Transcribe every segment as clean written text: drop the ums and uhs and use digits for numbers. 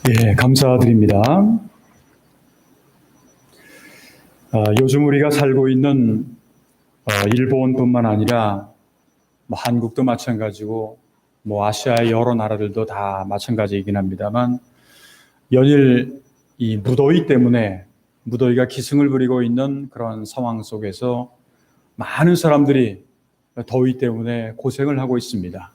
예, 감사드립니다. 요즘 우리가 살고 있는 일본뿐만 아니라 한국도 마찬가지고 아시아의 여러 나라들도 다 마찬가지이긴 합니다만 연일 이 무더위 때문에 무더위가 기승을 부리고 있는 그런 상황 속에서 많은 사람들이 더위 때문에 고생을 하고 있습니다.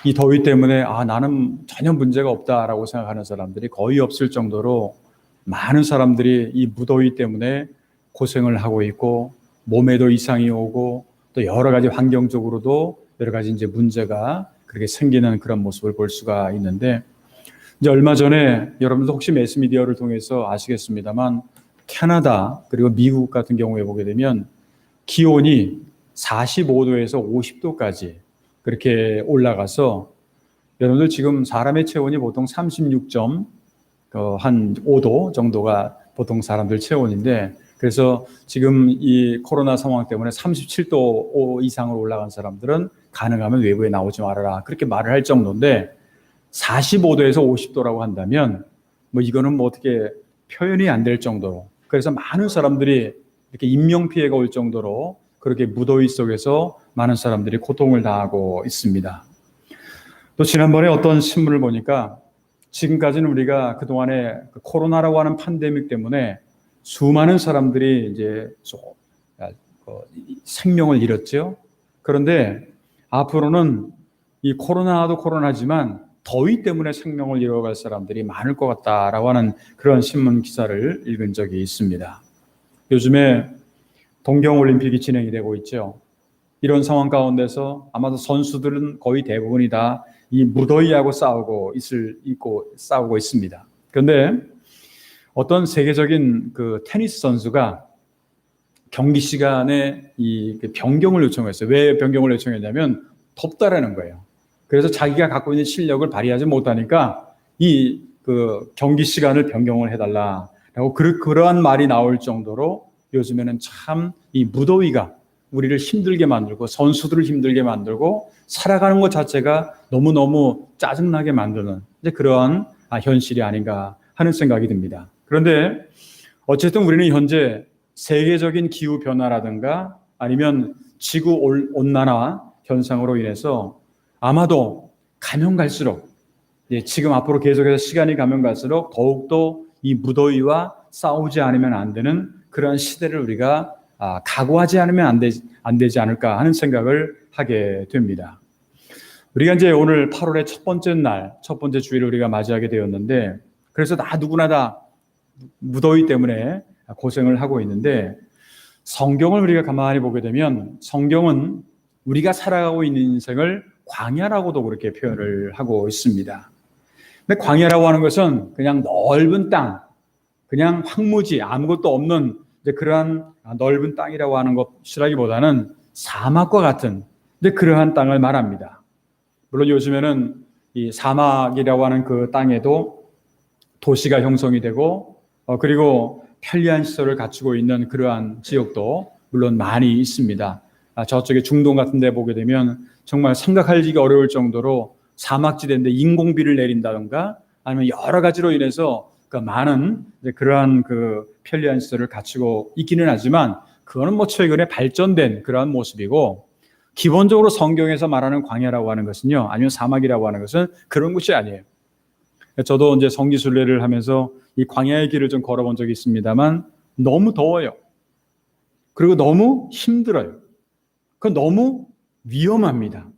이 더위 때문에 나는 전혀 문제가 없다라고 생각하는 사람들이 거의 없을 정도로 많은 사람들이 이 무더위 때문에 고생을 하고 있고 몸에도 이상이 오고 또 여러 가지 환경적으로도 여러 가지 이제 문제가 그렇게 생기는 그런 모습을 볼 수가 있는데, 이제 얼마 전에 여러분도 혹시 매스미디어를 통해서 아시겠습니다만 캐나다 그리고 미국 같은 경우에 보게 되면 기온이 45도에서 50도까지 그렇게 올라가서 여러분들 지금 사람의 체온이 보통 36.5도 정도가 보통 사람들 체온인데, 그래서 지금 이 코로나 상황 때문에 37도 이상으로 올라간 사람들은 가능하면 외부에 나오지 말아라 그렇게 말을 할 정도인데, 45도에서 50도라고 한다면 이거는 어떻게 표현이 안 될 정도로, 그래서 많은 사람들이 이렇게 인명피해가 올 정도로 그렇게 무더위 속에서 많은 사람들이 고통을 당하고 있습니다. 또 지난번에 어떤 신문을 보니까 지금까지는 우리가 그동안에 코로나라고 하는 팬데믹 때문에 수많은 사람들이 이제 생명을 잃었죠. 그런데 앞으로는 이 코로나도 코로나지만 더위 때문에 생명을 잃어갈 사람들이 많을 것 같다라고 하는 그런 신문 기사를 읽은 적이 있습니다. 요즘에 동경올림픽이 진행이 되고 있죠. 이런 상황 가운데서 아마도 선수들은 거의 대부분이 다 이 무더위하고 싸우고 있습니다. 그런데 어떤 세계적인 그 테니스 선수가 경기 시간에 이 변경을 요청했어요. 왜 변경을 요청했냐면 덥다라는 거예요. 그래서 자기가 갖고 있는 실력을 발휘하지 못하니까 이 그 경기 시간을 변경을 해달라라고 그러한 말이 나올 정도로 요즘에는 참 이 무더위가 우리를 힘들게 만들고 선수들을 힘들게 만들고 살아가는 것 자체가 너무너무 짜증나게 만드는 이제 그러한 현실이 아닌가 하는 생각이 듭니다. 그런데 어쨌든 우리는 현재 세계적인 기후 변화라든가 아니면 지구 온난화 현상으로 인해서 아마도 가면 갈수록 지금 앞으로 계속해서 시간이 가면 갈수록 더욱더 이 무더위와 싸우지 않으면 안 되는 그러한 시대를 우리가 각오하지 않으면 안 되지 않을까 하는 생각을 하게 됩니다. 우리가 이제 오늘 8월의 첫 번째 날, 첫 번째 주일을 우리가 맞이하게 되었는데, 그래서 누구나 다 무더위 때문에 고생을 하고 있는데, 성경을 우리가 가만히 보게 되면 성경은 우리가 살아가고 있는 인생을 광야라고도 그렇게 표현을 하고 있습니다. 근데 광야라고 하는 것은 그냥 넓은 땅, 그냥 황무지, 아무것도 없는 그러한 넓은 땅이라고 하는 것이라기보다는 사막과 같은 그러한 땅을 말합니다. 물론 요즘에는 이 사막이라고 하는 그 땅에도 도시가 형성이 되고 그리고 편리한 시설을 갖추고 있는 그러한 지역도 물론 많이 있습니다. 저쪽에 중동 같은 데 보게 되면 정말 생각하기가 어려울 정도로 사막지대인데 인공비를 내린다든가 아니면 여러 가지로 인해서 많은 그러한 그 편리한 시설을 갖추고 있기는 하지만 그거는 최근에 발전된 그러한 모습이고, 기본적으로 성경에서 말하는 광야라고 하는 것은요, 아니면 사막이라고 하는 것은 그런 곳이 아니에요. 저도 이제 성지순례를 하면서 이 광야의 길을 좀 걸어본 적이 있습니다만 너무 더워요. 그리고 너무 힘들어요. 그 너무 위험합니다.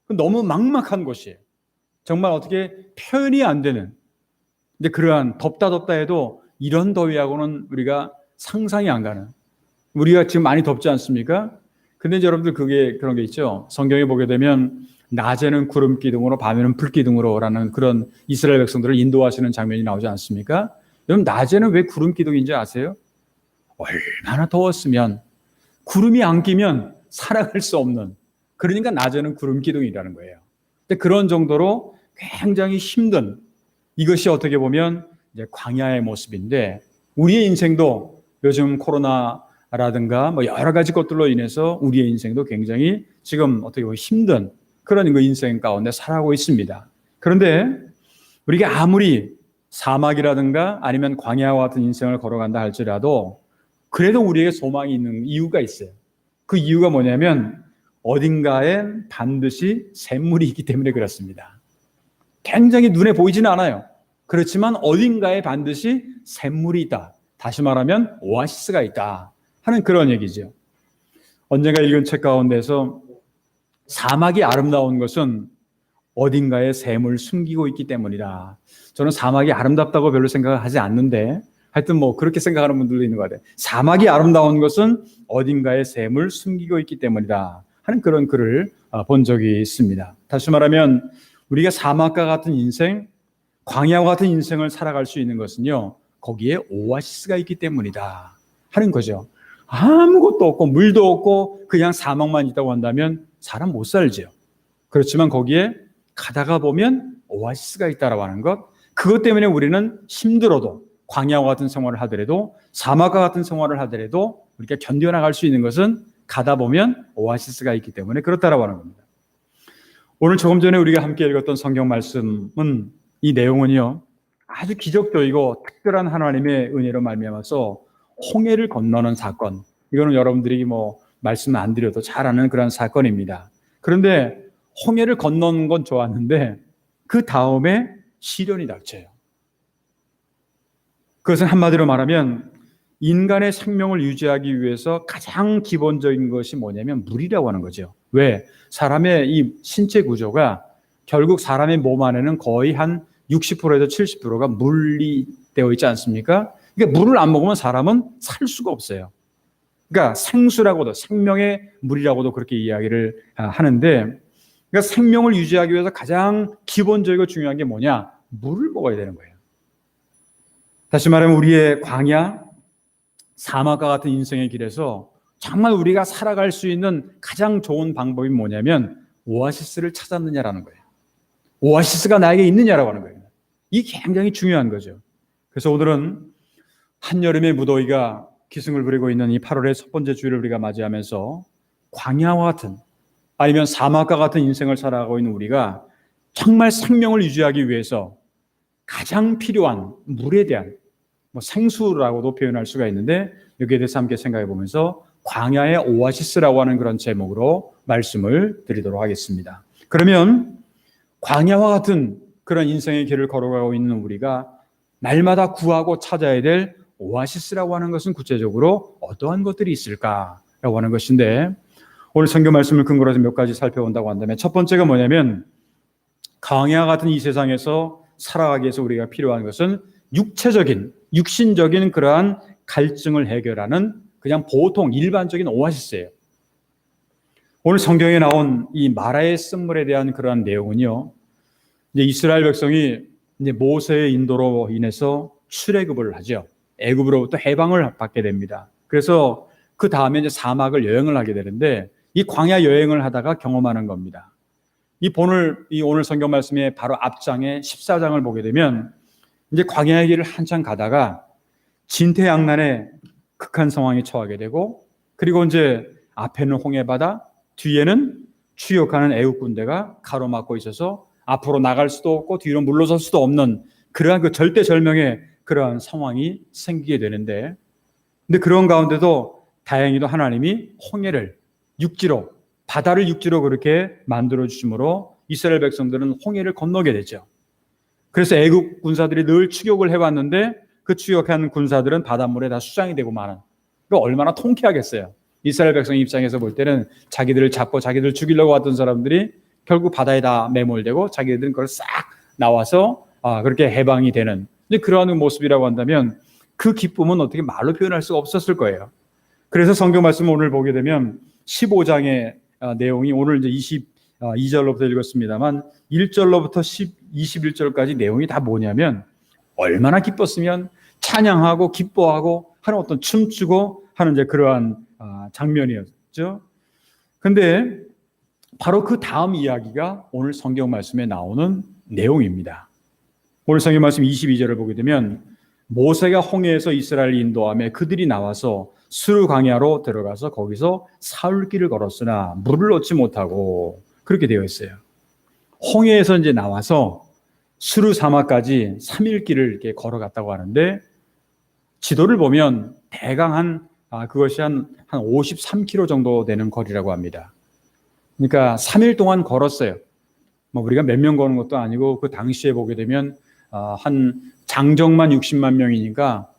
그 너무 막막한 곳이에요. 정말 어떻게 표현이 안 되는. 근데 그러한 덥다 해도 이런 더위하고는 우리가 상상이 안 가는. 우리가 지금 많이 덥지 않습니까? 근데 이제 여러분들 그런 게 있죠. 성경에 보게 되면 낮에는 구름 기둥으로 밤에는 불 기둥으로라는 그런 이스라엘 백성들을 인도하시는 장면이 나오지 않습니까? 여러분 낮에는 왜 구름 기둥인지 아세요? 얼마나 더웠으면 구름이 안 끼면 살아갈 수 없는, 그러니까 낮에는 구름 기둥이라는 거예요. 근데 그런 정도로 굉장히 힘든, 이것이 어떻게 보면 이제 광야의 모습인데, 우리의 인생도 요즘 코로나라든가 여러 가지 것들로 인해서 우리의 인생도 굉장히 지금 어떻게 보면 힘든 그런 인생 가운데 살아가고 있습니다. 그런데 우리가 아무리 사막이라든가 아니면 광야와 같은 인생을 걸어간다 할지라도 그래도 우리에게 소망이 있는 이유가 있어요. 그 이유가 뭐냐면 어딘가엔 반드시 샘물이 있기 때문에 그렇습니다. 굉장히 눈에 보이지는 않아요. 그렇지만 어딘가에 반드시 샘물이 있다. 다시 말하면 오아시스가 있다 하는 그런 얘기죠. 언젠가 읽은 책 가운데서 사막이 아름다운 것은 어딘가에 샘을 숨기고 있기 때문이다. 저는 사막이 아름답다고 별로 생각을 하지 않는데 하여튼 뭐 그렇게 생각하는 분들도 있는 것 같아요. 사막이 아름다운 것은 어딘가에 샘을 숨기고 있기 때문이다 하는 그런 글을 본 적이 있습니다. 다시 말하면 우리가 사막과 같은 인생, 광야와 같은 인생을 살아갈 수 있는 것은요, 거기에 오아시스가 있기 때문이다 하는 거죠. 아무것도 없고 물도 없고 그냥 사막만 있다고 한다면 사람 못 살죠. 그렇지만 거기에 가다가 보면 오아시스가 있다라고 하는 것, 그것 때문에 우리는 힘들어도 광야와 같은 생활을 하더라도 사막과 같은 생활을 하더라도 우리가 견뎌나갈 수 있는 것은 가다 보면 오아시스가 있기 때문에 그렇다라고 하는 겁니다. 오늘 조금 전에 우리가 함께 읽었던 성경 말씀은 이 내용은요, 아주 기적적이고 특별한 하나님의 은혜로 말미암아서 홍해를 건너는 사건, 이거는 여러분들이 뭐 말씀 안 드려도 잘 아는 그런 사건입니다. 그런데 홍해를 건너는 건 좋았는데 그 다음에 시련이 닥쳐요. 그것은 한마디로 말하면 인간의 생명을 유지하기 위해서 가장 기본적인 것이 뭐냐면 물이라고 하는 거죠. 왜? 사람의 이 신체 구조가 결국 사람의 몸 안에는 거의 한 60%에서 70%가 물이 되어 있지 않습니까? 그러니까 물을 안 먹으면 사람은 살 수가 없어요. 그러니까 생수라고도, 생명의 물이라고도 그렇게 이야기를 하는데, 그러니까 생명을 유지하기 위해서 가장 기본적이고 중요한 게 뭐냐? 물을 먹어야 되는 거예요. 다시 말하면 우리의 광야, 사막과 같은 인생의 길에서 정말 우리가 살아갈 수 있는 가장 좋은 방법이 뭐냐면 오아시스를 찾았느냐라는 거예요. 오아시스가 나에게 있느냐라고 하는 거예요. 이게 굉장히 중요한 거죠. 그래서 오늘은 한여름의 무더위가 기승을 부리고 있는 이 8월의 첫 번째 주일을 우리가 맞이하면서 광야와 같은 아니면 사막과 같은 인생을 살아가고 있는 우리가 정말 생명을 유지하기 위해서 가장 필요한 물에 대한 생수라고도 표현할 수가 있는데 여기에 대해서 함께 생각해 보면서 광야의 오아시스라고 하는 그런 제목으로 말씀을 드리도록 하겠습니다. 그러면 광야와 같은 그런 인생의 길을 걸어가고 있는 우리가 날마다 구하고 찾아야 될 오아시스라고 하는 것은 구체적으로 어떠한 것들이 있을까라고 하는 것인데 오늘 성경 말씀을 근거로 해서 몇 가지 살펴본다고 한다면 첫 번째가 뭐냐면 광야 같은 이 세상에서 살아가기 위해서 우리가 필요한 것은 육체적인, 육신적인 그러한 갈증을 해결하는 그냥 보통 일반적인 오아시스예요. 오늘 성경에 나온 이 마라의 쓴물에 대한 그러한 내용은요, 이제 이스라엘 백성이 이제 모세의 인도로 인해서 출애굽을 하죠. 애굽으로부터 해방을 받게 됩니다. 그래서 그 다음에 이제 사막을 여행을 하게 되는데 이 광야 여행을 하다가 경험하는 겁니다. 이 오늘 성경 말씀의 바로 앞장에 14장을 보게 되면 이제 광야의 길을 한참 가다가 진퇴양난의 극한 상황에 처하게 되고 그리고 이제 앞에는 홍해바다, 뒤에는 추격하는 애국 군대가 가로막고 있어서 앞으로 나갈 수도 없고 뒤로 물러설 수도 없는 그러한 그 절대절명의 그러한 상황이 생기게 되는데 근데 그런 가운데도 다행히도 하나님이 홍해를 육지로 바다를 육지로 그렇게 만들어 주심으로 이스라엘 백성들은 홍해를 건너게 되죠. 그래서 애국 군사들이 늘 추격을 해왔는데 그 추격한 군사들은 바닷물에 다 수장이 되고 마는. 그러니까 얼마나 통쾌하겠어요. 이스라엘 백성 입장에서 볼 때는 자기들을 잡고 자기들을 죽이려고 왔던 사람들이 결국 바다에 다 매몰되고 자기들은 그걸 싹 나와서 그렇게 해방이 되는 그러한 모습이라고 한다면 그 기쁨은 어떻게 말로 표현할 수가 없었을 거예요. 그래서 성경 말씀을 오늘 보게 되면 15장의 내용이 오늘 이제 22절로부터 읽었습니다만 1절로부터 21절까지 내용이 다 뭐냐면 얼마나 기뻤으면 찬양하고 기뻐하고 하는 어떤 춤추고 하는 이제 그러한 장면이었죠. 근데 바로 그 다음 이야기가 오늘 성경 말씀에 나오는 내용입니다. 오늘 성경 말씀 22절을 보게 되면 모세가 홍해에서 이스라엘을 인도하며 그들이 나와서 수르 광야로 들어가서 거기서 사흘길을 걸었으나 물을 얻지 못하고 그렇게 되어 있어요. 홍해에서 이제 나와서 수르 사막까지 3일 길을 이렇게 걸어갔다고 하는데 지도를 보면 대강 그것이 한 53km 정도 되는 거리라고 합니다. 그러니까 3일 동안 걸었어요. 뭐 우리가 몇 명 거는 것도 아니고 그 당시에 보게 되면 한 장정만 60만 명이니까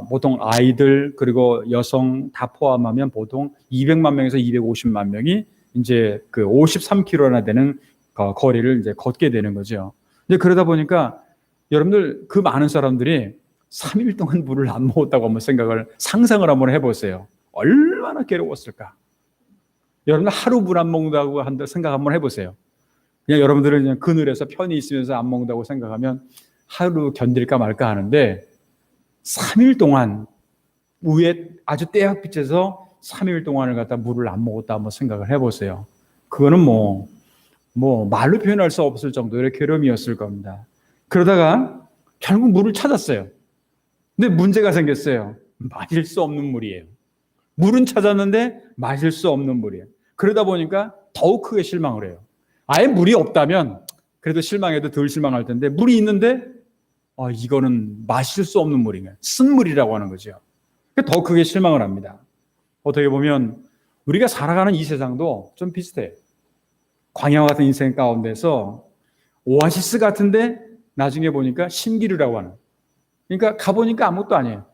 보통 아이들 그리고 여성 다 포함하면 보통 200만 명에서 250만 명이 이제 그 53km나 되는 거리를 이제 걷게 되는 거죠. 근데 그러다 보니까 여러분들 그 많은 사람들이 3일 동안 물을 안 먹었다고 한번 상상을 한번 해보세요. 얼마나 괴로웠을까? 여러분들 하루 물 안 먹는다고 생각 한번 해보세요. 그냥 여러분들은 그냥 그늘에서 편히 있으면서 안 먹는다고 생각하면 하루 견딜까 말까 하는데 3일 동안 위에 아주 떼약빛에서 3일 동안을 갖다 물을 안 먹었다 한번 생각을 해보세요. 그거는 뭐 말로 표현할 수 없을 정도의 괴로움이었을 겁니다. 그러다가 결국 물을 찾았어요. 근데 문제가 생겼어요. 마실 수 없는 물이에요. 물은 찾았는데 마실 수 없는 물이에요. 그러다 보니까 더욱 크게 실망을 해요. 아예 물이 없다면 그래도 실망해도 덜 실망할 텐데 물이 있는데 이거는 마실 수 없는 물이네. 쓴물이라고 하는 거죠. 더 크게 실망을 합니다. 어떻게 보면 우리가 살아가는 이 세상도 좀 비슷해요. 광야 같은 인생 가운데서 오아시스 같은데 나중에 보니까 신기루라고 하는. 그러니까 가보니까 아무것도 아니에요.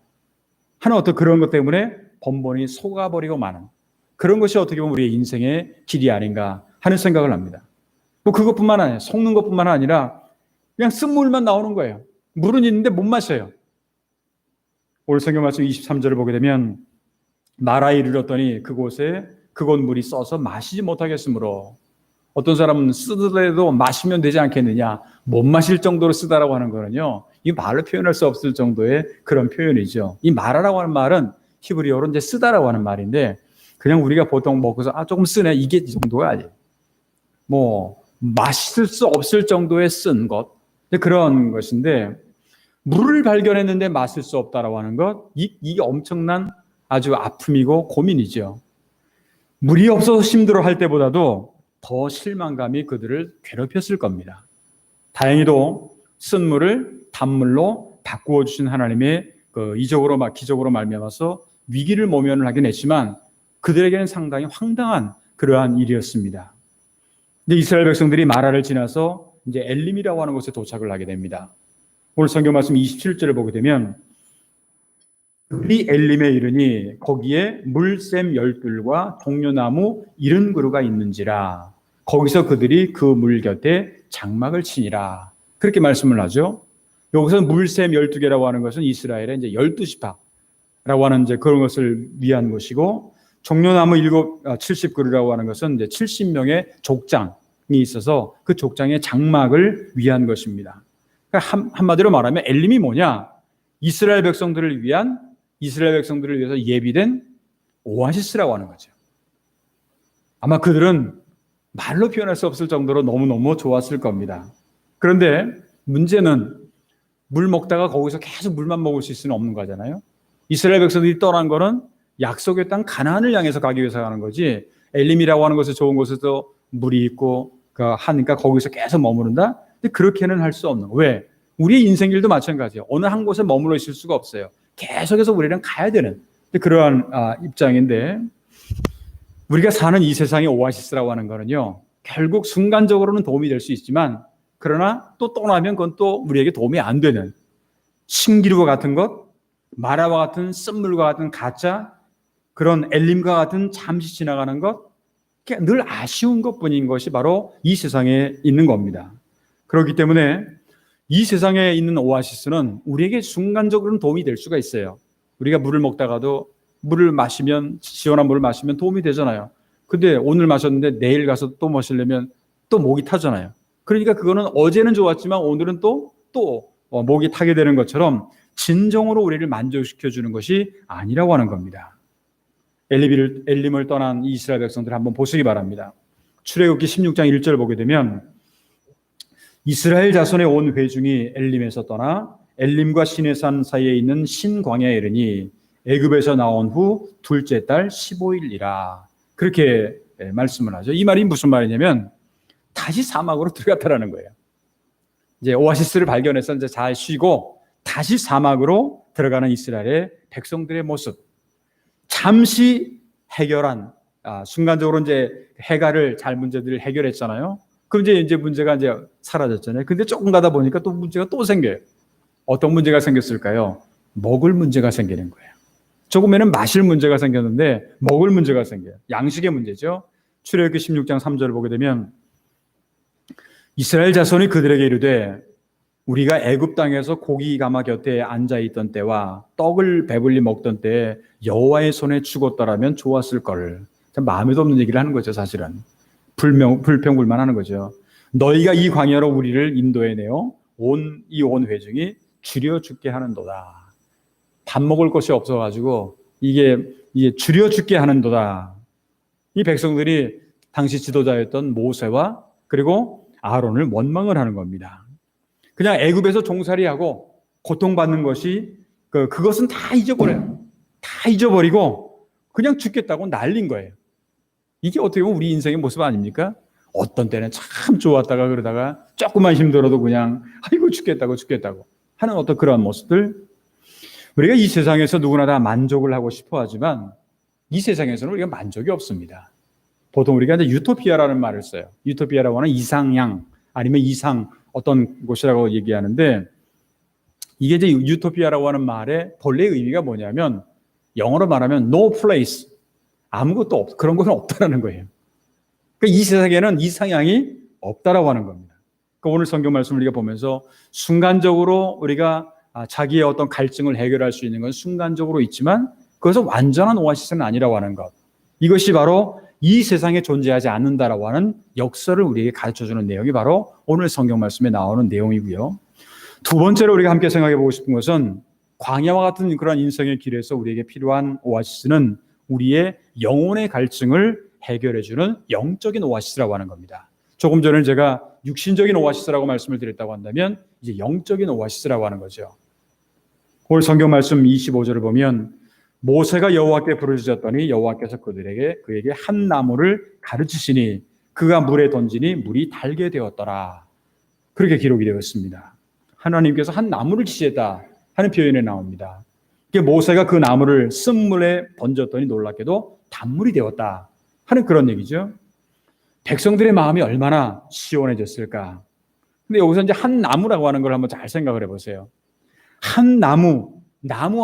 하나 어떤 그런 것 때문에 번번이 속아버리고 마는 그런 것이 어떻게 보면 우리의 인생의 길이 아닌가 하는 생각을 합니다. 뭐 그것뿐만 아니라 속는 것뿐만 아니라 그냥 쓴물만 나오는 거예요. 물은 있는데 못 마셔요. 오늘 성경 말씀 23절을 보게 되면 마라에 이르렀더니 그곳 물이 써서 마시지 못하겠으므로 어떤 사람은 쓰더라도 마시면 되지 않겠느냐. 못 마실 정도로 쓰다라고 하는 거는요. 이 말로 표현할 수 없을 정도의 그런 표현이죠. 이 마라라고 하는 말은 히브리어로 이제 쓰다라고 하는 말인데 그냥 우리가 보통 먹고서 조금 쓰네 이게 이 정도가 아니에요. 뭐 마실 수 없을 정도의 쓴 것 그런 것인데 물을 발견했는데 마실 수 없다라고 하는 것 이게 엄청난 아주 아픔이고 고민이죠. 물이 없어서 힘들어할 때보다도 더 실망감이 그들을 괴롭혔을 겁니다. 다행히도 쓴 물을 단물로 바꾸어 주신 하나님의 기적으로 말미암아서 위기를 모면을 하긴 했지만 그들에게는 상당히 황당한 그러한 일이었습니다. 근데 이스라엘 백성들이 마라를 지나서 이제 엘림이라고 하는 곳에 도착을 하게 됩니다. 오늘 성경 말씀 27절을 보게 되면 이 엘림에 이르니 거기에 물샘 12과 종려나무 70그루가 있는지라 거기서 그들이 그 물 곁에 장막을 치니라 그렇게 말씀을 하죠. 여기서 물샘 12개라고 하는 것은 이스라엘의 이제 12지파라고 하는 이제 그런 것을 위한 것이고 종려나무 70그루라고 하는 것은 이제 70명의 족장이 있어서 그 족장의 장막을 위한 것입니다. 그러니까 한마디로 말하면 엘림이 뭐냐? 이스라엘 백성들을 위해서 예비된 오아시스라고 하는 거죠. 아마 그들은 말로 표현할 수 없을 정도로 너무너무 좋았을 겁니다. 그런데 문제는 물 먹다가 거기서 계속 물만 먹을 수 있을 수는 없는 거잖아요. 이스라엘 백성들이 떠난 거는 약속의 땅 가나안을 향해서 가기 위해서 가는 거지 엘림이라고 하는 것은 좋은 곳에서 물이 있고 하니까 거기서 계속 머무른다? 근데 그렇게는 할 수 없는 거예요. 왜? 우리의 인생길도 마찬가지예요. 어느 한 곳에 머물러 있을 수가 없어요. 계속해서 우리는 가야 되는 그러한 입장인데 우리가 사는 이 세상의 오아시스라고 하는 거는요. 결국 순간적으로는 도움이 될 수 있지만 그러나 또 떠나면 그건 또 우리에게 도움이 안 되는 신기루와 같은 것, 마라와 같은 쓴물과 같은 가짜, 그런 엘림과 같은 잠시 지나가는 것, 늘 아쉬운 것뿐인 것이 바로 이 세상에 있는 겁니다. 그렇기 때문에 이 세상에 있는 오아시스는 우리에게 순간적으로는 도움이 될 수가 있어요. 우리가 물을 먹다가도 시원한 물을 마시면 도움이 되잖아요. 근데 오늘 마셨는데 내일 가서 또 마시려면 또 목이 타잖아요. 그러니까 그거는 어제는 좋았지만 오늘은 또 목이 타게 되는 것처럼 진정으로 우리를 만족시켜 주는 것이 아니라고 하는 겁니다. 엘림을 떠난 이스라엘 백성들 한번 보시기 바랍니다. 출애굽기 16장 1절을 보게 되면 이스라엘 자손의 온 회중이 엘림에서 떠나 엘림과 시내산 사이에 있는 신광야에 이르니 애굽에서 나온 후 둘째 달 15일이라 그렇게 말씀을 하죠. 이 말이 무슨 말이냐면 다시 사막으로 들어갔다라는 거예요. 이제 오아시스를 발견해서 이제 잘 쉬고 다시 사막으로 들어가는 이스라엘의 백성들의 모습. 잠시 해결한, 순간적으로 이제 해갈을 잘 문제들을 해결했잖아요. 그럼 이제 문제가 이제 사라졌잖아요. 근데 조금 가다 보니까 또 문제가 또 생겨요. 어떤 문제가 생겼을까요? 먹을 문제가 생기는 거예요. 조금에는 마실 문제가 생겼는데 먹을 문제가 생겨요. 양식의 문제죠. 출애굽기 16장 3절을 보게 되면 이스라엘 자손이 그들에게 이르되 우리가 애굽 땅에서 고기 가마 곁에 앉아 있던 때와 떡을 배불리 먹던 때에 여호와의 손에 죽었더라면 좋았을 걸. 참 마음에도 없는 얘기를 하는 거죠, 사실은. 불평불만하는 거죠. 너희가 이 광야로 우리를 인도해내어 온 회중이 줄여 죽게 하는도다. 밥 먹을 것이 없어가지고 이게 줄여 죽게 하는도다. 이 백성들이 당시 지도자였던 모세와 그리고 아론을 원망을 하는 겁니다. 그냥 애굽에서 종살이하고 고통받는 것이 그것은 다 잊어버려요. 다 잊어버리고 그냥 죽겠다고 날린 거예요. 이게 어떻게 보면 우리 인생의 모습 아닙니까? 어떤 때는 참 좋았다가 그러다가 조금만 힘들어도 그냥 아이고 죽겠다고 하는 어떤 그런 모습들. 우리가 이 세상에서 누구나 다 만족을 하고 싶어 하지만 이 세상에서는 우리가 만족이 없습니다. 보통 우리가 이제 유토피아라는 말을 써요. 유토피아라고 하는 이상향 아니면 이상 어떤 곳이라고 얘기하는데 이게 이제 유토피아라고 하는 말의 본래 의미가 뭐냐면 영어로 말하면 no place, 아무것도 그런 것은 없다라는 거예요. 그러니까 이 세상에는 이상향이 없다라고 하는 겁니다. 그러니까 오늘 성경 말씀을 우리가 보면서 순간적으로 우리가 자기의 어떤 갈증을 해결할 수 있는 건 순간적으로 있지만 그것은 완전한 오아시스는 아니라고 하는 것. 이것이 바로 이 세상에 존재하지 않는다라고 하는 역설을 우리에게 가르쳐주는 내용이 바로 오늘 성경 말씀에 나오는 내용이고요. 두 번째로 우리가 함께 생각해 보고 싶은 것은 광야와 같은 그런 인생의 길에서 우리에게 필요한 오아시스는 우리의 영혼의 갈증을 해결해주는 영적인 오아시스라고 하는 겁니다. 조금 전에 제가 육신적인 오아시스라고 말씀을 드렸다고 한다면 이제 영적인 오아시스라고 하는 거죠. 오늘 성경 말씀 25절을 보면 모세가 여호와께 부르짖었더니 여호와께서 그에게 한 나무를 가르치시니 그가 물에 던지니 물이 달게 되었더라. 그렇게 기록이 되어 있습니다. 하나님께서 한 나무를 지시했다 하는 표현이 나옵니다. 모세가 그 나무를 쓴물에 던졌더니 놀랍게도 단물이 되었다 하는 그런 얘기죠. 백성들의 마음이 얼마나 시원해졌을까. 근데 여기서 이제 한 나무라고 하는 걸 한번 잘 생각을 해보세요. 한 나무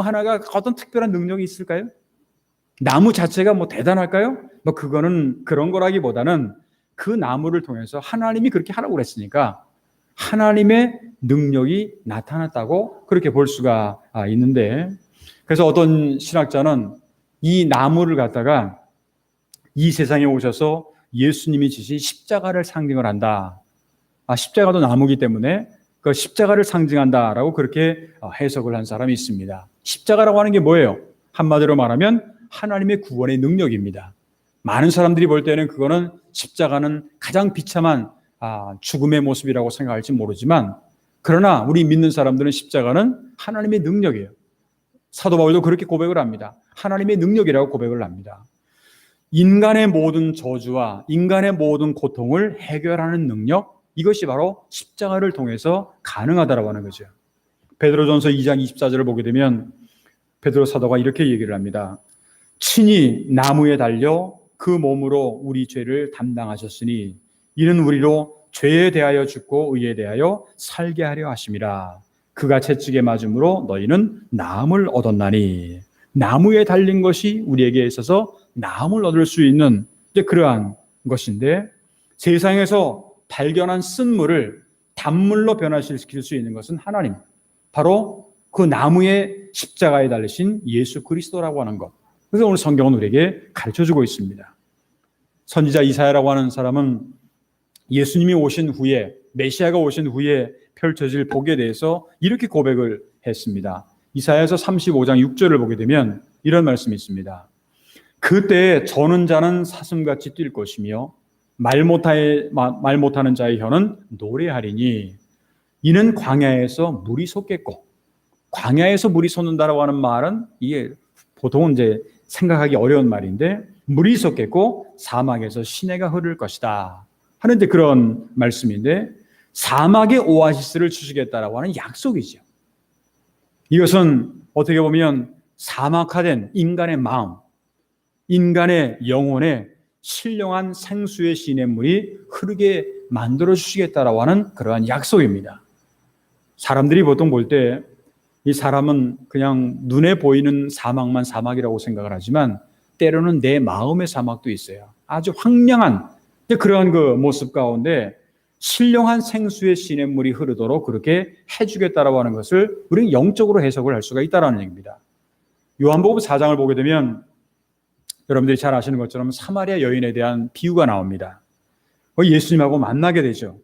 하나가 어떤 특별한 능력이 있을까요? 나무 자체가 뭐 대단할까요? 뭐 그거는 그런 거라기보다는 그 나무를 통해서 하나님이 그렇게 하라고 그랬으니까 하나님의 능력이 나타났다고 그렇게 볼 수가 있는데, 그래서 어떤 신학자는 이 나무를 갖다가 이 세상에 오셔서 예수님이 지신 십자가를 상징을 한다. 십자가도 나무기 때문에 그 십자가를 상징한다라고 그렇게 해석을 한 사람이 있습니다. 십자가라고 하는 게 뭐예요? 한마디로 말하면 하나님의 구원의 능력입니다. 많은 사람들이 볼 때는 그거는 십자가는 가장 비참한 죽음의 모습이라고 생각할지 모르지만, 그러나 우리 믿는 사람들은 십자가는 하나님의 능력이에요. 사도 바울도 그렇게 고백을 합니다. 하나님의 능력이라고 고백을 합니다. 인간의 모든 저주와 인간의 모든 고통을 해결하는 능력, 이것이 바로 십자가를 통해서 가능하다라고 하는 거죠. 베드로전서 2장 24절을 보게 되면 베드로 사도가 이렇게 얘기를 합니다. 친히 나무에 달려 그 몸으로 우리 죄를 담당하셨으니 이는 우리로 죄에 대하여 죽고 의에 대하여 살게 하려 하심이라. 그가 채찍에 맞음으로 너희는 나음을 얻었나니. 나무에 달린 것이 우리에게 있어서 나음을 얻을 수 있는 그러한 것인데, 세상에서 발견한 쓴물을 단물로 변화시킬 수 있는 것은 하나님, 바로 그 나무의 십자가에 달리신 예수 그리스도라고 하는 것. 그래서 오늘 성경은 우리에게 가르쳐주고 있습니다. 선지자 이사야라고 하는 사람은 예수님이 오신 후에, 메시아가 오신 후에 펼쳐질 복에 대해서 이렇게 고백을 했습니다. 이사야서 35장 6절을 보게 되면 이런 말씀이 있습니다. 그때 저는 자는 사슴같이 뛸 것이며 말 못하는 자의 혀는 노래하리니 이는 광야에서 물이 솟겠고. 광야에서 물이 솟는다라고 하는 말은 이게 보통은 이제 생각하기 어려운 말인데, 물이 솟겠고 사막에서 시내가 흐를 것이다 하는데 그런 말씀인데, 사막의 오아시스를 주시겠다라고 하는 약속이죠. 이것은 어떻게 보면 사막화된 인간의 마음, 인간의 영혼에 신령한 생수의 시냇물이 흐르게 만들어 주시겠다라고 하는 그러한 약속입니다. 사람들이 보통 볼 때 이 사람은 그냥 눈에 보이는 사막만 사막이라고 생각을 하지만 때로는 내 마음의 사막도 있어요. 아주 황량한 그러한 그 모습 가운데 신령한 생수의 시냇물이 흐르도록 그렇게 해주겠다라고 하는 것을 우리는 영적으로 해석을 할 수가 있다는 얘기입니다. 요한복음 4장을 보게 되면 여러분들이 잘 아시는 것처럼 사마리아 여인에 대한 비유가 나옵니다. 예수님하고 만나게 되죠.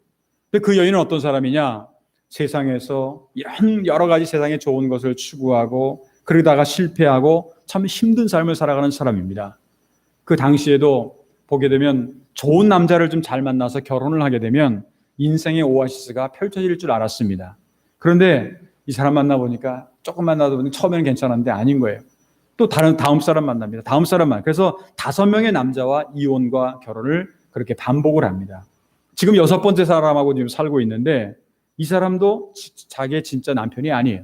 근데 그 여인은 어떤 사람이냐? 세상에서 이런 여러 가지 세상에 좋은 것을 추구하고 그러다가 실패하고 참 힘든 삶을 살아가는 사람입니다. 그 당시에도 보게 되면 좋은 남자를 좀 잘 만나서 결혼을 하게 되면 인생의 오아시스가 펼쳐질 줄 알았습니다. 그런데 이 사람 만나보니까 조금 만나다 보니 처음에는 괜찮았는데 아닌 거예요. 또 다음 사람 만납니다. 다음 사람만. 그래서 5명의 남자와 이혼과 결혼을 그렇게 반복을 합니다. 지금 6번째 사람하고 지금 살고 있는데 이 사람도 자기의 진짜 남편이 아니에요.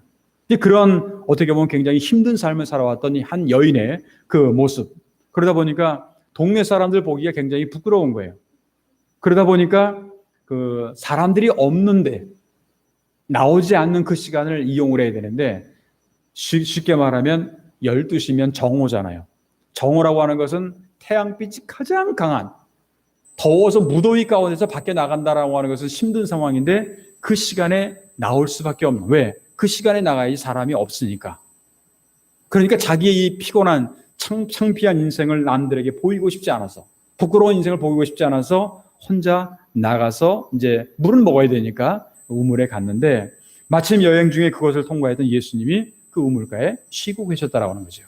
그런 어떻게 보면 굉장히 힘든 삶을 살아왔던 한 여인의 그 모습. 그러다 보니까 동네 사람들 보기가 굉장히 부끄러운 거예요. 그러다 보니까 그 사람들이 없는데 나오지 않는 그 시간을 이용을 해야 되는데 쉽게 말하면 12시면 정오잖아요. 정오라고 하는 것은 태양빛이 가장 강한 더워서 무더위 가운데서 밖에 나간다라고 하는 것은 힘든 상황인데 그 시간에 나올 수밖에 없는. 왜? 그 시간에 나가야지 사람이 없으니까. 그러니까 자기의 이 피곤한 창피한 인생을 남들에게 보이고 싶지 않아서 부끄러운 인생을 보이고 싶지 않아서 혼자 나가서 이제 물은 먹어야 되니까 우물에 갔는데 마침 여행 중에 그것을 통과했던 예수님이 그 우물가에 쉬고 계셨다라고 하는 거죠.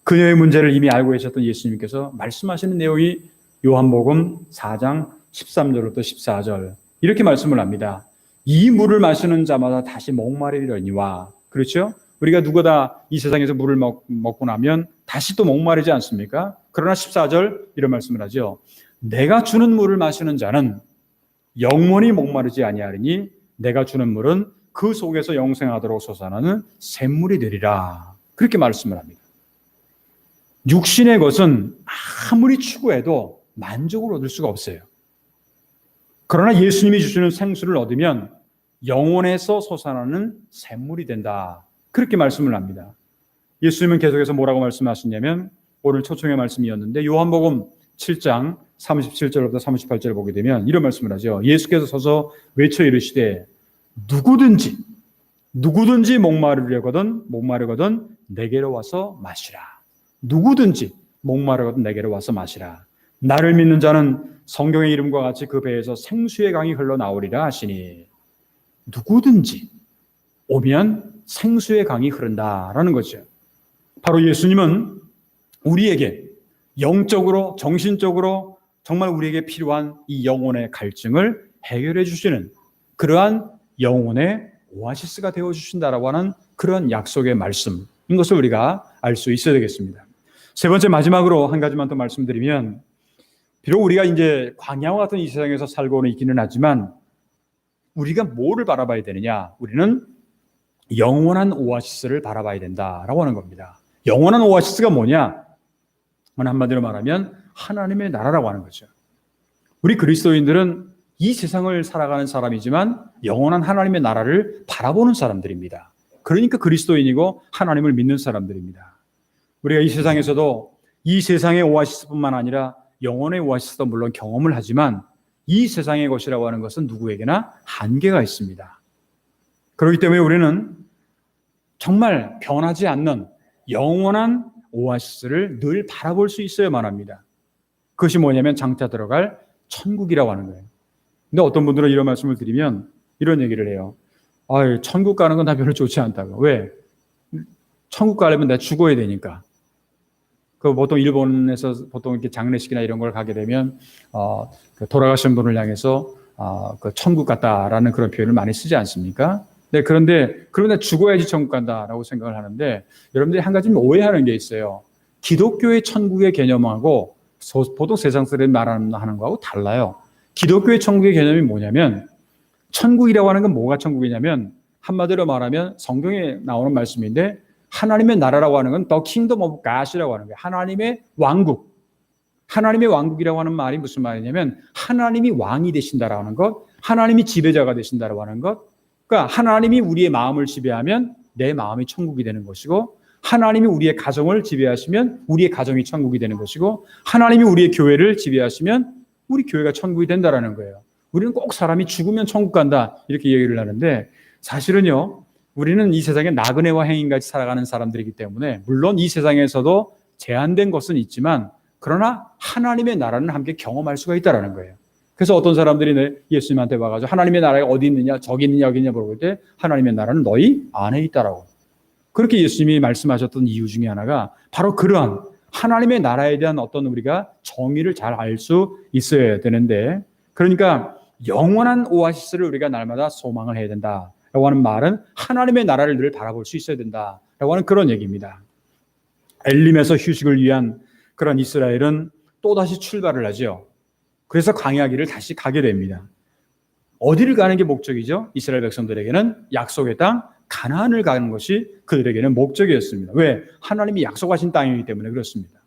그녀의 문제를 이미 알고 계셨던 예수님께서 말씀하시는 내용이 요한복음 4장 13절부터 14절 이렇게 말씀을 합니다. 이 물을 마시는 자마다 다시 목마르리니와. 그렇죠? 우리가 누구다 이 세상에서 물을 먹고 나면 다시 또 목마르지 않습니까? 그러나 14절 이런 말씀을 하죠. 내가 주는 물을 마시는 자는 영원히 목마르지 아니하리니 내가 주는 물은 그 속에서 영생하도록 솟아나는 샘물이 되리라. 그렇게 말씀을 합니다. 육신의 것은 아무리 추구해도 만족을 얻을 수가 없어요. 그러나 예수님이 주시는 생수를 얻으면 영혼에서 솟아나는 샘물이 된다. 그렇게 말씀을 합니다. 예수님은 계속해서 뭐라고 말씀하시냐면 오늘 초청의 말씀이었는데 요한복음 7장 37절부터 38절을 보게 되면 이런 말씀을 하죠. 예수께서 서서 외쳐 이르시되 누구든지 목마르거든 내게로 와서 마시라. 누구든지 목마르거든 내게로 와서 마시라. 나를 믿는 자는 성경의 이름과 같이 그 배에서 생수의 강이 흘러나오리라 하시니 누구든지 오면 생수의 강이 흐른다라는 거죠. 바로 예수님은 우리에게 영적으로 정신적으로 정말 우리에게 필요한 이 영혼의 갈증을 해결해 주시는 그러한 영혼의 오아시스가 되어주신다라고 하는 그런 약속의 말씀인 것을 우리가 알 수 있어야 되겠습니다. 세 번째 마지막으로 한 가지만 더 말씀드리면 비록 우리가 이제 광야와 같은 이 세상에서 살고는 있기는 하지만 우리가 뭐를 바라봐야 되느냐? 우리는 영원한 오아시스를 바라봐야 된다라고 하는 겁니다. 영원한 오아시스가 뭐냐? 한마디로 말하면 하나님의 나라라고 하는 거죠. 우리 그리스도인들은 이 세상을 살아가는 사람이지만 영원한 하나님의 나라를 바라보는 사람들입니다. 그러니까 그리스도인이고 하나님을 믿는 사람들입니다. 우리가 이 세상에서도 이 세상의 오아시스뿐만 아니라 영혼의 오아시스도 물론 경험을 하지만 이 세상의 것이라고 하는 것은 누구에게나 한계가 있습니다. 그렇기 때문에 우리는 정말 변하지 않는 영원한 오아시스를 늘 바라볼 수 있어야만 합니다. 그것이 뭐냐면 장차 들어갈 천국이라고 하는 거예요. 근데 어떤 분들은 이런 말씀을 드리면 이런 얘기를 해요. 천국 가는 건 다 별로 좋지 않다고. 왜? 천국 가려면 내가 죽어야 되니까. 그 보통 일본에서 보통 이렇게 장례식이나 이런 걸 가게 되면 돌아가신 분을 향해서 그 천국 갔다라는 그런 표현을 많이 쓰지 않습니까? 네, 그런데 죽어야지 천국 간다라고 생각을 하는데 여러분들이 한 가지 오해하는 게 있어요. 기독교의 천국의 개념하고 보통 세상 사람들이 말하는 거하고 달라요. 기독교의 천국의 개념이 뭐냐면 천국이라고 하는 건 뭐가 천국이냐면 한마디로 말하면 성경에 나오는 말씀인데 하나님의 나라라고 하는 건 The Kingdom of God이라고 하는 거예요. 하나님의 왕국. 하나님의 왕국이라고 하는 말이 무슨 말이냐면 하나님이 왕이 되신다라고 하는 것, 하나님이 지배자가 되신다라고 하는 것. 그러니까 하나님이 우리의 마음을 지배하면 내 마음이 천국이 되는 것이고, 하나님이 우리의 가정을 지배하시면 우리의 가정이 천국이 되는 것이고, 하나님이 우리의 교회를 지배하시면 우리 교회가 천국이 된다라는 거예요. 우리는 꼭 사람이 죽으면 천국 간다 이렇게 얘기를 하는데, 사실은요, 우리는 이 세상에 나그네와 행인같이 살아가는 사람들이기 때문에 물론 이 세상에서도 제한된 것은 있지만, 그러나 하나님의 나라는 함께 경험할 수가 있다는 거예요. 그래서 어떤 사람들이 예수님한테 와가지고 하나님의 나라가 어디 있느냐, 저기 있느냐, 여기 있느냐 물어볼 때 하나님의 나라는 너희 안에 있다라고. 그렇게 예수님이 말씀하셨던 이유 중에 하나가 바로 그러한 하나님의 나라에 대한 어떤 우리가 정의를 잘 알 수 있어야 되는데, 그러니까 영원한 오아시스를 우리가 날마다 소망을 해야 된다라고 하는 말은 하나님의 나라를 늘 바라볼 수 있어야 된다라고 하는 그런 얘기입니다. 엘림에서 휴식을 위한 그런 이스라엘은 또다시 출발을 하죠. 그래서 광야 길을 다시 가게 됩니다. 어디를 가는 게 목적이죠? 이스라엘 백성들에게는 약속의 땅 가나안을 가는 것이 그들에게는 목적이었습니다. 왜? 하나님이 약속하신 땅이기 때문에 그렇습니다.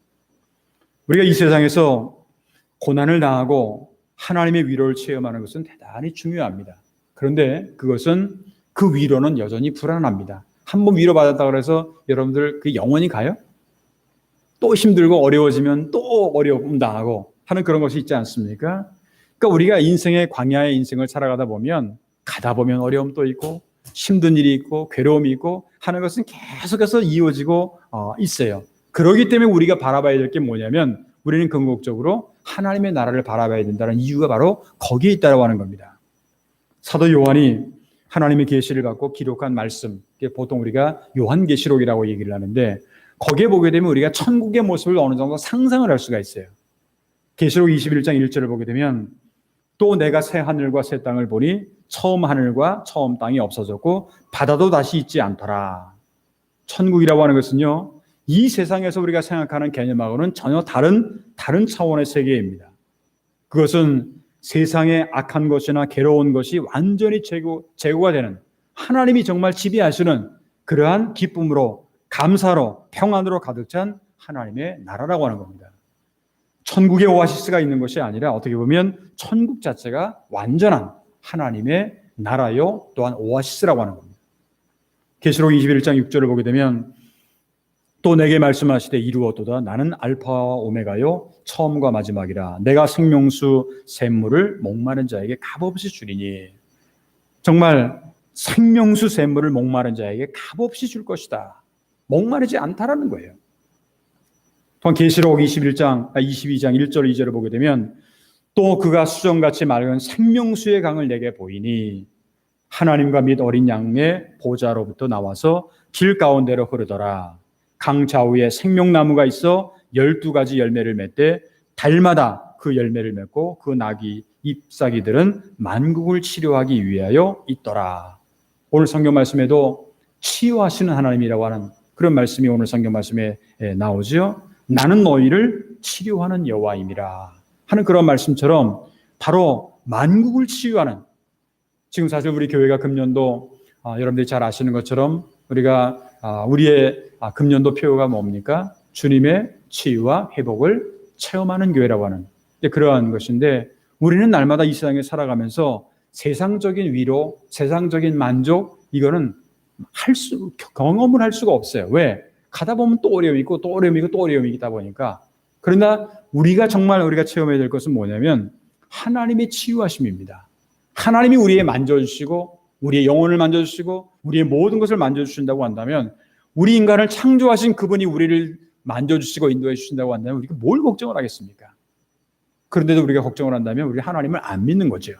우리가 이 세상에서 고난을 당하고 하나님의 위로를 체험하는 것은 대단히 중요합니다. 그런데 그것은 그 위로는 여전히 불안합니다. 한번 위로받았다고 해서 여러분들 그 영원히 가요? 또 힘들고 어려워지면 또 어려움 당하고 하는 그런 것이 있지 않습니까? 그러니까 우리가 인생의 광야의 인생을 살아가다 보면 가다 보면 어려움도 있고 힘든 일이 있고 괴로움이 있고 하는 것은 계속해서 이어지고 있어요. 그렇기 때문에 우리가 바라봐야 될 게 뭐냐면 우리는 궁극적으로 하나님의 나라를 바라봐야 된다는 이유가 바로 거기에 있다고 하는 겁니다. 사도 요한이 하나님의 계시를 갖고 기록한 말씀, 보통 우리가 요한계시록이라고 얘기를 하는데 거기에 보게 되면 우리가 천국의 모습을 어느 정도 상상을 할 수가 있어요. 계시록 21장 1절을 보게 되면 또 내가 새 하늘과 새 땅을 보니 처음 하늘과 처음 땅이 없어졌고 바다도 다시 있지 않더라. 천국이라고 하는 것은요, 이 세상에서 우리가 생각하는 개념하고는 전혀 다른 차원의 세계입니다. 그것은 세상의 악한 것이나 괴로운 것이 완전히 제거가 되는, 하나님이 정말 지배하시는 그러한 기쁨으로, 감사로, 평안으로 가득 찬 하나님의 나라라고 하는 겁니다. 천국의 오아시스가 있는 것이 아니라 어떻게 보면 천국 자체가 완전한 하나님의 나라요 또한 오아시스라고 하는 겁니다. 계시록 21장 6절을 보게 되면 또 내게 말씀하시되 이루었도다. 나는 알파와 오메가요 처음과 마지막이라. 내가 생명수 샘물을 목마른 자에게 값없이 주리니. 정말 생명수 샘물을 목마른 자에게 값없이 줄 것이다. 목마르지 않다라는 거예요. 또한 계시록 22장 1절 2절을 보게 되면 또 그가 수정같이 맑은 생명수의 강을 내게 보이니 하나님과 및 어린 양의 보좌로부터 나와서 길 가운데로 흐르더라. 강 좌우에 생명나무가 있어 12가지 열매를 맺되 달마다 그 열매를 맺고 그 나귀 잎사귀들은 만국을 치료하기 위하여 있더라. 오늘 성경 말씀에도 치유하시는 하나님이라고 하는 그런 말씀이 오늘 성경 말씀에 나오죠. 나는 너희를 치료하는 여호와임이라 하는 그런 말씀처럼 바로 만국을 치유하는, 지금 사실 우리 교회가 금년도 여러분들이 잘 아시는 것처럼 우리가 우리의 금년도 표어가 뭡니까? 주님의 치유와 회복을 체험하는 교회라고 하는 그러한 것인데, 우리는 날마다 이 세상에 살아가면서 세상적인 위로, 세상적인 만족, 이거는 경험을 할 수가 없어요. 왜? 가다 보면 또 어려움이 있고 또 어려움이 있고 또 어려움이 있다 보니까. 그러나 우리가 체험해야 될 것은 뭐냐면 하나님의 치유하심입니다. 하나님이 우리의 만져주시고 우리의 영혼을 만져주시고 우리의 모든 것을 만져주신다고 한다면, 우리 인간을 창조하신 그분이 우리를 만져주시고 인도해 주신다고 한다면 우리가 뭘 걱정을 하겠습니까? 그런데도 우리가 걱정을 한다면 우리 하나님을 안 믿는 거죠.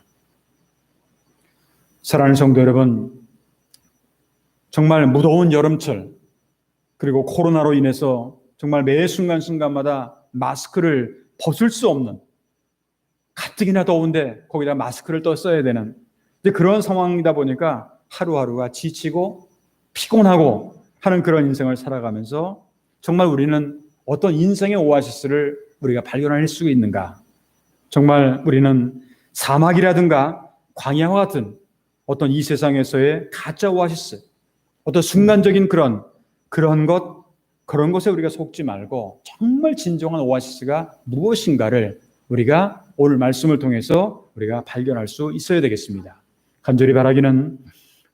사랑하는 성도 여러분, 정말 무더운 여름철, 그리고 코로나로 인해서 정말 매 순간순간마다 마스크를 벗을 수 없는, 가뜩이나 더운데 거기다 마스크를 또 써야 되는 그런 상황이다 보니까 하루하루가 지치고 피곤하고 하는 그런 인생을 살아가면서 정말 우리는 어떤 인생의 오아시스를 우리가 발견할 수 있는가? 정말 우리는 사막이라든가 광야와 같은 어떤 이 세상에서의 가짜 오아시스, 어떤 순간적인 그런 것에 우리가 속지 말고 정말 진정한 오아시스가 무엇인가를 우리가 오늘 말씀을 통해서 우리가 발견할 수 있어야 되겠습니다. 간절히 바라기는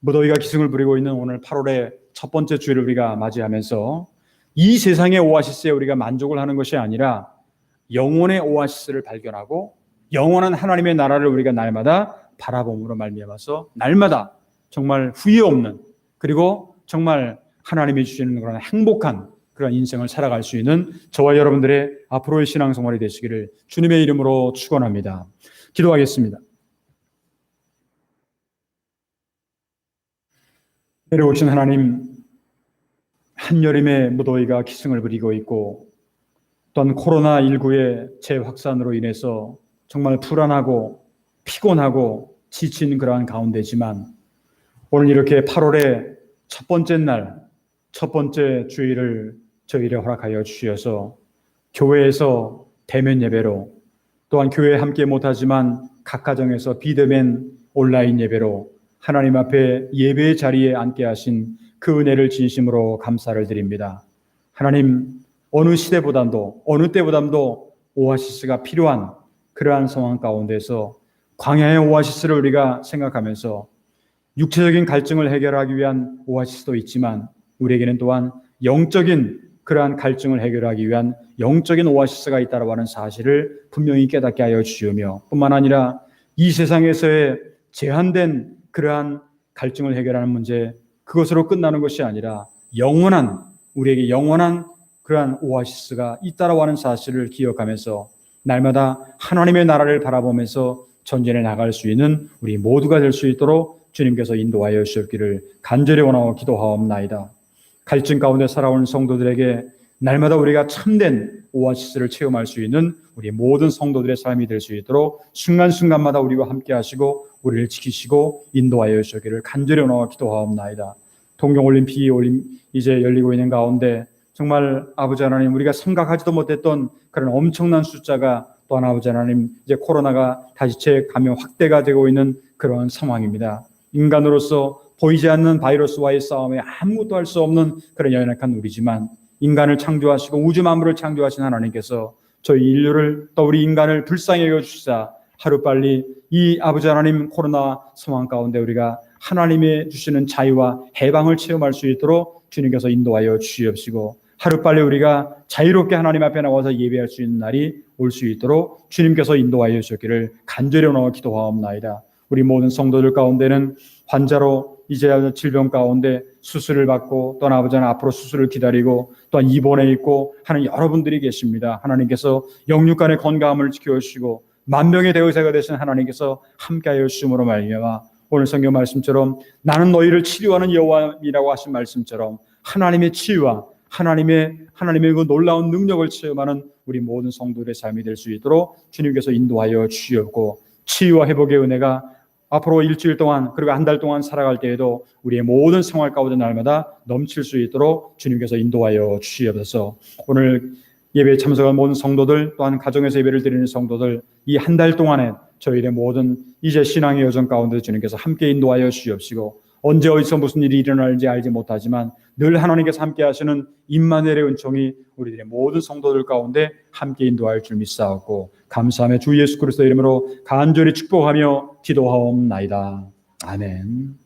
무더위가 기승을 부리고 있는 오늘 8월의 첫 번째 주일을 우리가 맞이하면서 이 세상의 오아시스에 우리가 만족을 하는 것이 아니라 영혼의 오아시스를 발견하고 영원한 하나님의 나라를 우리가 날마다 바라봄으로 말미암아서 날마다 정말 후회 없는, 그리고 정말 하나님이 주시는 그런 행복한 그런 인생을 살아갈 수 있는 저와 여러분들의 앞으로의 신앙생활이 되시기를 주님의 이름으로 축원합니다. 기도하겠습니다. 내려오신 하나님, 한여름의 무더위가 기승을 부리고 있고 또한 코로나19의 재확산으로 인해서 정말 불안하고 피곤하고 지친 그러한 가운데지만 오늘 이렇게 8월의 첫 번째 날, 첫 번째 주일을 저희를 허락하여 주셔서 교회에서 대면 예배로, 또한 교회에 함께 못하지만 각 가정에서 비대면 온라인 예배로 하나님 앞에 예배의 자리에 앉게 하신 그 은혜를 진심으로 감사를 드립니다. 하나님, 어느 시대보다도 어느 때보다도 오아시스가 필요한 그러한 상황 가운데서 광야의 오아시스를 우리가 생각하면서 육체적인 갈증을 해결하기 위한 오아시스도 있지만 우리에게는 또한 영적인 그러한 갈증을 해결하기 위한 영적인 오아시스가 있다고 하는 사실을 분명히 깨닫게 하여 주시며, 뿐만 아니라 이 세상에서의 제한된 그러한 갈증을 해결하는 문제, 그것으로 끝나는 것이 아니라 우리에게 영원한 그러한 오아시스가 있다고 하는 사실을 기억하면서 날마다 하나님의 나라를 바라보면서 전진해 나갈 수 있는 우리 모두가 될 수 있도록 주님께서 인도하여 주셨기를 간절히 원하고 기도하옵나이다. 갈증 가운데 살아오는 성도들에게 날마다 우리가 참된 오아시스를 체험할 수 있는 우리 모든 성도들의 삶이 될 수 있도록 순간순간마다 우리와 함께 하시고 우리를 지키시고 인도하여 주시기를 간절히 원하고 기도하옵나이다. 동경올림픽이 이제 열리고 있는 가운데 정말 아버지 하나님, 우리가 생각하지도 못했던 그런 엄청난 숫자가, 또한 아버지 하나님, 이제 코로나가 다시 재감염 확대가 되고 있는 그런 상황입니다. 인간으로서 보이지 않는 바이러스와의 싸움에 아무것도 할 수 없는 그런 연약한 우리지만 인간을 창조하시고 우주 만물을 창조하신 하나님께서 저희 인류를, 또 우리 인간을 불쌍히 여겨주시사 하루빨리 이 아버지 하나님 코로나 상황 가운데 우리가 하나님의 주시는 자유와 해방을 체험할 수 있도록 주님께서 인도하여 주시옵시고, 하루빨리 우리가 자유롭게 하나님 앞에 나와서 예배할 수 있는 날이 올 수 있도록 주님께서 인도하여 주셨기를 간절히 원하고 기도하옵나이다. 우리 모든 성도들 가운데는 환자로 이제 질병 가운데 수술을 받고, 또한 아버지 하나님 앞으로 수술을 기다리고 또한 입원해 있고 하는 여러분들이 계십니다. 하나님께서 영육간의 건강함을 지켜주시고 만병의 대의사가 되신 하나님께서 함께하여 주심으로 말미암아 오늘 성경 말씀처럼 나는 너희를 치료하는 여호와이라고 하신 말씀처럼 하나님의 치유와 하나님의 그 놀라운 능력을 체험하는 우리 모든 성도들의 삶이 될 수 있도록 주님께서 인도하여 주시옵고, 치유와 회복의 은혜가 앞으로 일주일 동안 그리고 한 달 동안 살아갈 때에도 우리의 모든 생활 가운데 날마다 넘칠 수 있도록 주님께서 인도하여 주시옵소서. 오늘 예배에 참석한 모든 성도들, 또한 가정에서 예배를 드리는 성도들, 이 한 달 동안에 저희의 모든 이제 신앙의 여정 가운데 주님께서 함께 인도하여 주시옵시고, 언제 어디서 무슨 일이 일어날지 알지 못하지만 늘 하나님께서 함께 하시는 임마누엘의 은총이 우리들의 모든 성도들 가운데 함께 인도할 줄 믿사옵고 감사하며 주 예수 그리스도 이름으로 간절히 축복하며 기도하옵나이다. 아멘.